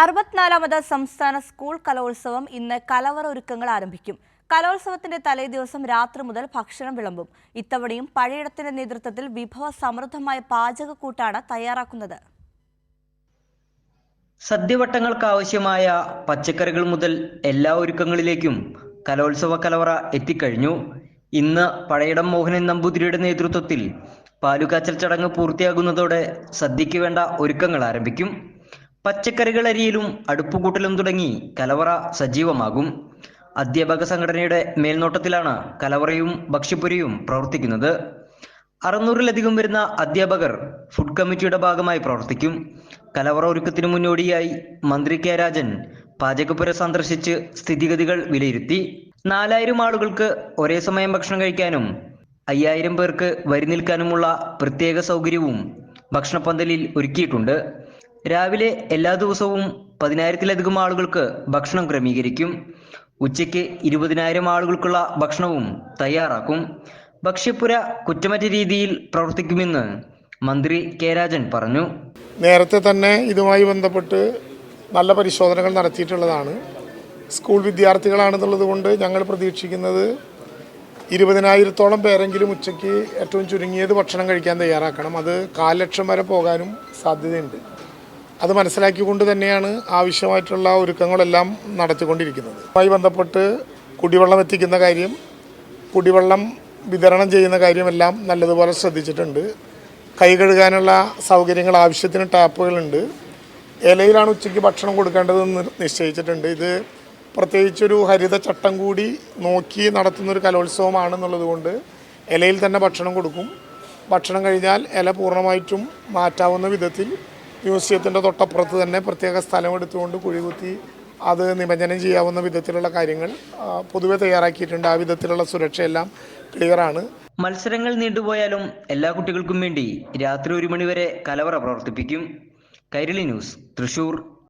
64ാമത് സംസ്ഥാന സ്കൂൾ കലോത്സവം ഇന്ന് കലവറ ഒരുക്കങ്ങൾ ആരംഭിക്കും. കലോത്സവത്തിന്റെ തലേദിവസം രാത്രി മുതൽ ഭക്ഷണം വിളമ്പും. ഇത്തവണയും പഴയിടത്തിന്റെ നേതൃത്വത്തിൽ വിഭവ സമൃദ്ധമായ പാചകക്കൂട്ടാണ് തയ്യാറാക്കുന്നത്. സദ്യവട്ടങ്ങൾക്കാവശ്യമായ പച്ചക്കറികൾ മുതൽ എല്ലാ ഒരുക്കങ്ങളിലേക്കും കലോത്സവ കലവറ എത്തിക്കഴിഞ്ഞു. ഇന്ന് പഴയിടം മോഹനൻ നമ്പൂതിരിയുടെ നേതൃത്വത്തിൽ പാലുകാച്ചൽ ചടങ്ങ് പൂർത്തിയാകുന്നതോടെ സദ്യയ്ക്ക് വേണ്ട ഒരുക്കങ്ങൾ ആരംഭിക്കും. പച്ചക്കറികൾ അരിയിലും അടുപ്പുകൂട്ടലും തുടങ്ങി കലവറ സജീവമാകും. അധ്യാപക സംഘടനയുടെ മേൽനോട്ടത്തിലാണ് കലവറയും ഭക്ഷ്യപ്പുരയും പ്രവർത്തിക്കുന്നത്. 600-ലധികം വരുന്ന അധ്യാപകർ ഫുഡ് കമ്മിറ്റിയുടെ ഭാഗമായി പ്രവർത്തിക്കും. കലവറ ഒരുക്കത്തിന് മുന്നോടിയായി മന്ത്രി കെ രാജൻ പാചകപ്പുര സന്ദർശിച്ച് സ്ഥിതിഗതികൾ വിലയിരുത്തി. 4000 ആളുകൾക്ക് ഒരേ സമയം ഭക്ഷണം കഴിക്കാനും 5000 പേർക്ക് വരി നിൽക്കാനുമുള്ള പ്രത്യേക സൗകര്യവും ഭക്ഷണപ്പന്തലിൽ ഒരുക്കിയിട്ടുണ്ട്. രാവിലെ എല്ലാ ദിവസവും 10000-ലധികം ആളുകൾക്ക് ഭക്ഷണം ക്രമീകരിക്കും. ഉച്ചയ്ക്ക് 20000 ആളുകൾക്കുള്ള ഭക്ഷണവും തയ്യാറാക്കും. ഭക്ഷ്യപ്പുര കുറ്റമറ്റ രീതിയിൽ പ്രവർത്തിക്കുമെന്ന് മന്ത്രി കെ രാജൻ പറഞ്ഞു. നേരത്തെ തന്നെ ഇതുമായി ബന്ധപ്പെട്ട് നല്ല പരിശോധനകൾ നടത്തിയിട്ടുള്ളതാണ്. സ്കൂൾ വിദ്യാർത്ഥികളാണെന്നുള്ളത് കൊണ്ട് ഞങ്ങൾ പ്രതീക്ഷിക്കുന്നത് 20000-ഓളം പേരെങ്കിലും ഉച്ചയ്ക്ക് ഏറ്റവും ചുരുങ്ങിയത് ഭക്ഷണം കഴിക്കാൻ തയ്യാറാക്കണം. അത് 1,00,000 വരെ പോകാനും സാധ്യതയുണ്ട്. അത് മനസ്സിലാക്കിക്കൊണ്ട് തന്നെയാണ് ആവശ്യമായിട്ടുള്ള ഒരുക്കങ്ങളെല്ലാം നടത്തിക്കൊണ്ടിരിക്കുന്നത്. അതുമായി ബന്ധപ്പെട്ട് കുടിവെള്ളം എത്തിക്കുന്ന കാര്യം, കുടിവെള്ളം വിതരണം ചെയ്യുന്ന കാര്യമെല്ലാം നല്ലതുപോലെ ശ്രദ്ധിച്ചിട്ടുണ്ട്. കൈ കഴുകാനുള്ള സൗകര്യങ്ങൾ, ആവശ്യത്തിന് ടാപ്പുകളുണ്ട്. ഇലയിലാണ് ഉച്ചയ്ക്ക് ഭക്ഷണം കൊടുക്കേണ്ടതെന്ന് നിശ്ചയിച്ചിട്ടുണ്ട്. ഇത് പ്രത്യേകിച്ചൊരു ഹരിത ചട്ടം കൂടി നോക്കി നടത്തുന്നൊരു കലോത്സവമാണെന്നുള്ളത് കൊണ്ട് ഇലയിൽ തന്നെ ഭക്ഷണം കൊടുക്കും. ഭക്ഷണം കഴിഞ്ഞാൽ ഇല പൂർണ്ണമായിട്ടും മാറ്റാവുന്ന വിധത്തിൽ മ്യൂസിയത്തിൻ്റെ തൊട്ടപ്പുറത്ത് തന്നെ പ്രത്യേക സ്ഥലമെടുത്തുകൊണ്ട് കുഴികുത്തി അത് നിമജ്ജനം ചെയ്യാവുന്ന വിധത്തിലുള്ള കാര്യങ്ങൾ പൊതുവെ തയ്യാറാക്കിയിട്ടുണ്ട്. ആ വിധത്തിലുള്ള സുരക്ഷയെല്ലാം ക്ലിയറാണ്. മത്സരങ്ങൾ നീണ്ടുപോയാലും എല്ലാ കുട്ടികൾക്കും വേണ്ടി രാത്രി 1 മണി വരെ കലവറ പ്രവർത്തിപ്പിക്കും. കൈരളി ന്യൂസ്, തൃശൂർ.